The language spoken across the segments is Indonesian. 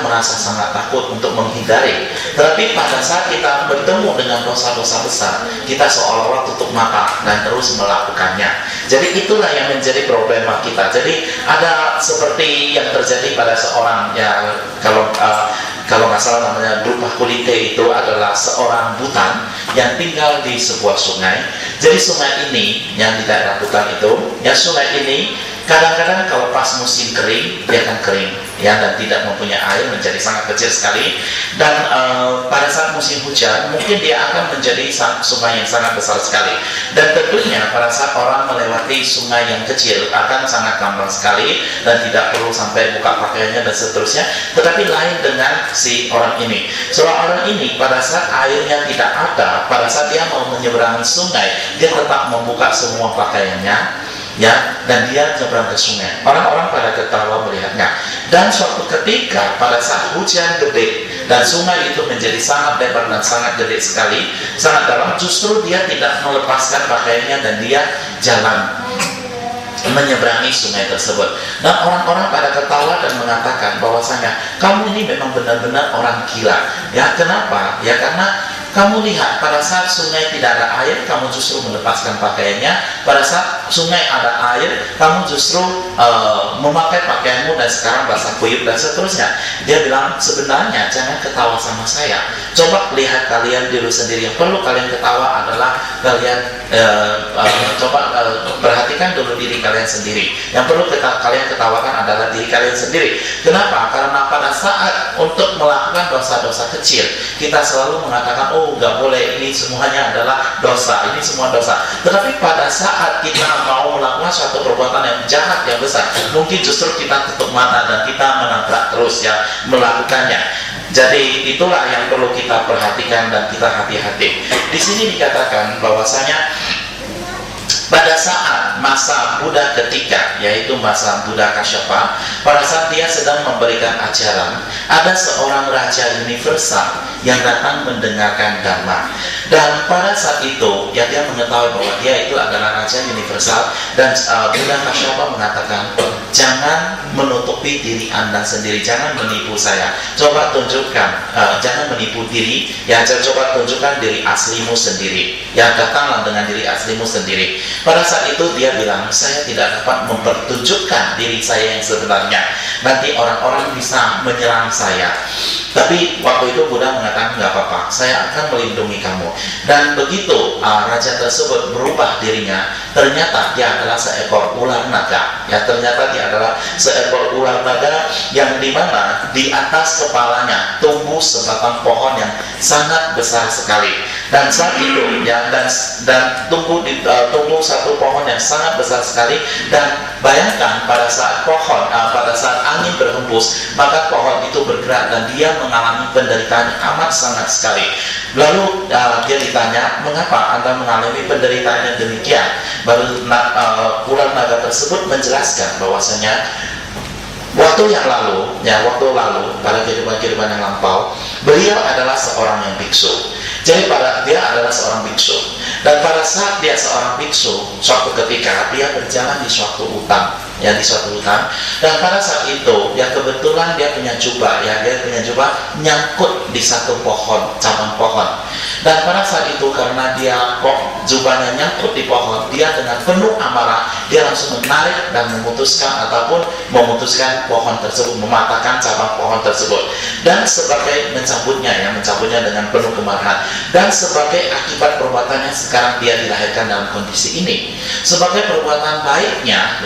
merasa sangat takut untuk menghindari. Tetapi pada saat kita bertemu dengan dosa-dosa besar, kita seolah-olah tutup mata dan terus melakukannya. Jadi itulah yang menjadi problema kita. Jadi ada seperti yang terjadi pada seorang, ya kalau nggak salah namanya Drupa Kulite, itu adalah seorang buta yang tinggal di sebuah sungai. Jadi sungai ini yang di daerah Butan itu, ya sungai ini kadang-kadang kalau pas musim kering dia akan kering, ya, dan tidak mempunyai air, menjadi sangat kecil sekali. Dan pada saat musim hujan mungkin dia akan menjadi sungai yang sangat besar sekali. Dan tentunya pada saat orang melewati sungai yang kecil akan sangat gampang sekali dan tidak perlu sampai buka pakaiannya dan seterusnya. Tetapi lain dengan si orang ini. Seorang orang ini pada saat airnya tidak ada, pada saat dia mau menyeberangi sungai, dia tetap membuka semua pakaiannya, ya, dan dia nyebrang ke sungai. Orang-orang pada ketawa melihatnya. Dan suatu ketika pada saat hujan gede dan sungai itu menjadi sangat lebar dan sangat gede sekali, sangat dalam, justru dia tidak melepaskan pakaiannya dan dia jalan menyeberangi sungai tersebut. Dan orang-orang pada ketawa dan mengatakan bahwasanya kamu ini memang benar-benar orang gila. Ya, kenapa? Ya karena kamu lihat pada saat sungai tidak ada air, kamu justru melepaskan pakaiannya. Pada saat sungai ada air, kamu justru memakai pakaianmu dan sekarang basah kuyup dan seterusnya. Dia bilang, sebenarnya jangan ketawa sama saya. Coba lihat kalian diri sendiri. Yang perlu kalian ketawa adalah kalian perhatikan dulu diri kalian sendiri. Yang perlu kalian ketawakan adalah diri kalian sendiri. Kenapa? Karena pada saat untuk melakukan dosa-dosa kecil, kita selalu mengatakan, oh nggak boleh, ini semuanya adalah dosa, ini semua dosa. Tetapi pada saat kita mau melakukan suatu perbuatan yang jahat, yang besar, mungkin justru kita tutup mata dan kita menabrak terus, ya, melakukannya. Jadi itulah yang perlu kita perhatikan dan kita hati-hati. Di sini dikatakan bahwasanya pada saat masa Buddha ketiga, yaitu masa Buddha Kasyapa, pada saat dia sedang memberikan ajaran, ada seorang raja universal yang datang mendengarkan Dhamma. Dan pada saat itu, ya, dia mengetahui bahwa dia itu adalah raja universal. Dan Buddha Kasyapa mengatakan, jangan menutupi diri Anda sendiri, jangan menipu saya. Coba tunjukkan, jangan menipu diri, ya, coba tunjukkan diri aslimu sendiri. Ya, datanglah dengan diri aslimu sendiri. Pada saat itu dia bilang, saya tidak dapat mempertunjukkan diri saya yang sebenarnya. Nanti orang-orang bisa menyerang saya. Tapi waktu itu Buddha mengatakan, nggak apa-apa, saya akan melindungi kamu. Dan begitu raja tersebut berubah dirinya, ternyata dia adalah seekor ular naga. Ya, ternyata dia adalah seekor ular naga yang dimana di atas kepalanya tumbuh sebatang pohon yang sangat besar sekali. Dan saat itu, ya, dan tumbuh satu pohon yang sangat besar sekali. Dan bayangkan pada saat pada saat angin berhembus, maka pohon itu bergerak dan dia mengalami penderitaan amat sangat sekali. Lalu dia ditanya, mengapa Anda mengalami penderitaan yang demikian? Baru ular naga tersebut menjelaskan bahwasanya waktu lalu pada kehidupan yang lampau, beliau adalah seorang yang biksu. Jadi dia adalah seorang biksu. Dan pada saat dia seorang biksu, suatu ketika dia berjalan di suatu hutan, ya, di suatu hutan. Dan pada saat itu, ya, kebetulan dia punya jubah, ya, dia punya jubah nyangkut di satu pohon, cabang pohon. Dan pada saat itu karena dia jubahnya nyangkut di pohon, dia dengan penuh amarah dia langsung menarik dan memutuskan pohon tersebut, mematahkan cabang pohon tersebut. Dan sebagai mencabutnya dengan penuh kemarahan. Dan sebagai akibat perbuatannya sekarang dia dilahirkan dalam kondisi ini. Sebagai perbuatan baiknya,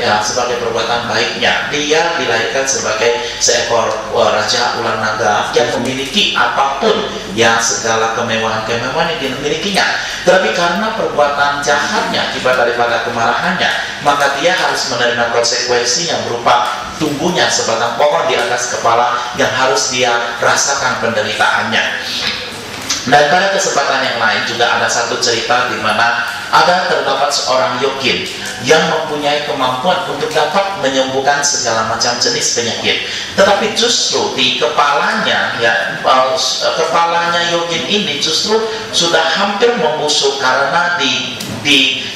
dia dilahirkan sebagai seekor raja ular naga yang memiliki apapun, ya, segala kemewahan yang dimilikinya. Tetapi karena perbuatan jahatnya, akibat daripada kemarahannya, maka dia harus menerima konsekuensi yang berupa tumbuhnya sebatang pohon di atas kepala yang harus dia rasakan penderitaannya. Dan pada kesempatan yang lain juga ada satu cerita di mana terdapat seorang yogin yang mempunyai kemampuan untuk dapat menyembuhkan segala macam jenis penyakit. Tetapi justru di kepalanya, ya, kepalanya yogin ini justru sudah hampir membusuk karena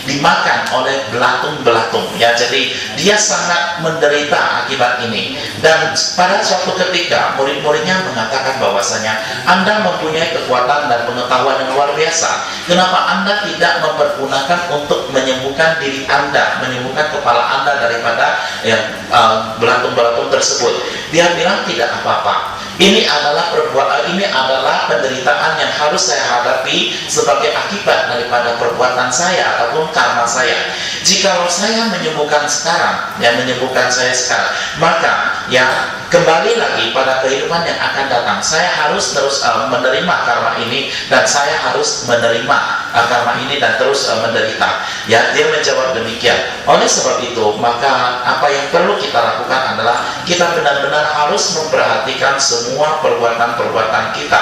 dimakan oleh belatung-belatung ya. Jadi dia sangat menderita akibat ini, dan pada suatu ketika murid-muridnya mengatakan bahwasanya Anda mempunyai kekuatan dan pengetahuan yang luar biasa, kenapa Anda tidak mempergunakan untuk menyembuhkan diri Anda, menyembuhkan kepala Anda daripada belatung-belatung tersebut? Dia bilang tidak apa-apa. Ini adalah penderitaan yang harus saya hadapi sebagai akibat daripada perbuatan saya ataupun karma saya. Jikalau saya menyembuhkan saya sekarang, maka ya kembali lagi pada kehidupan yang akan datang, saya harus terus menerima karma ini, dan saya harus menerima karma ini dan terus menderita. Ya, dia menjawab demikian. Oleh sebab itu, maka apa yang perlu kita lakukan adalah kita benar-benar harus memperhatikan semua perbuatan-perbuatan kita.